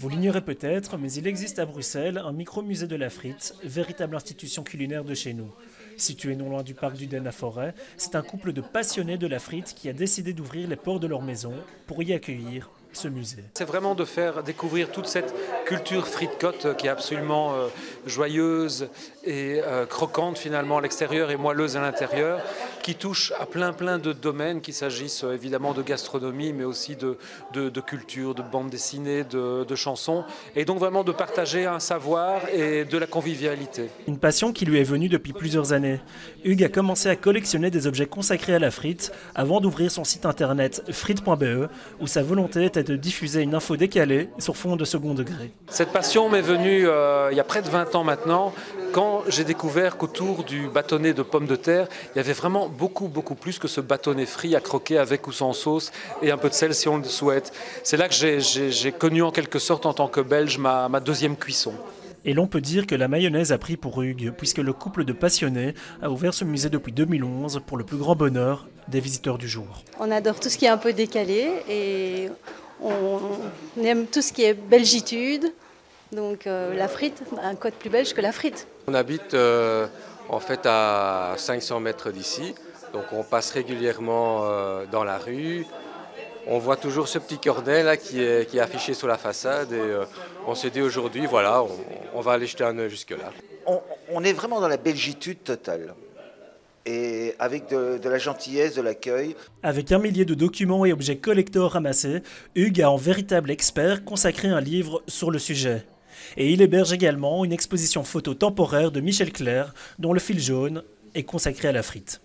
Vous l'ignorez peut-être, mais il existe à Bruxelles un micro-musée de la frite, véritable institution culinaire de chez nous. Situé non loin du parc du Den à Forêt, c'est un couple de passionnés de la frite qui a décidé d'ouvrir les portes de leur maison pour y accueillir ce musée. C'est vraiment de faire découvrir toute cette culture frite-cotte qui est absolument joyeuse et croquante finalement à l'extérieur et moelleuse à l'intérieur, qui touche à plein de domaines, qu'il s'agisse évidemment de gastronomie, mais aussi de culture, de bande dessinée, de chansons, et donc vraiment de partager un savoir et de la convivialité. Une passion qui lui est venue depuis plusieurs années. Hugues a commencé à collectionner des objets consacrés à la frite avant d'ouvrir son site internet frite.be, où sa volonté était de diffuser une info décalée sur fond de second degré. Cette passion m'est venue il y a près de 20 ans maintenant, quand j'ai découvert qu'autour du bâtonnet de pommes de terre, il y avait vraiment beaucoup plus que ce bâtonnet frit à croquer avec ou sans sauce et un peu de sel si on le souhaite. C'est là que j'ai connu en quelque sorte en tant que Belge ma deuxième cuisson. Et l'on peut dire que la mayonnaise a pris pour Hugues, puisque le couple de passionnés a ouvert ce musée depuis 2011 pour le plus grand bonheur des visiteurs du jour. On adore tout ce qui est un peu décalé et on aime tout ce qui est belgitude. Donc la frite, un code plus belge que la frite. On habite en fait à 500 mètres d'ici, donc on passe régulièrement dans la rue. On voit toujours ce petit cornet là qui est affiché sur la façade et on s'est dit aujourd'hui, voilà, on va aller jeter un œil jusque-là. On est vraiment dans la belgitude totale. Et avec de la gentillesse, de l'accueil. Avec 1 millier de documents et objets collector ramassés, Hugues a en véritable expert consacré un livre sur le sujet. Et il héberge également une exposition photo temporaire de Michel Clerc, dont le fil jaune est consacré à la frite.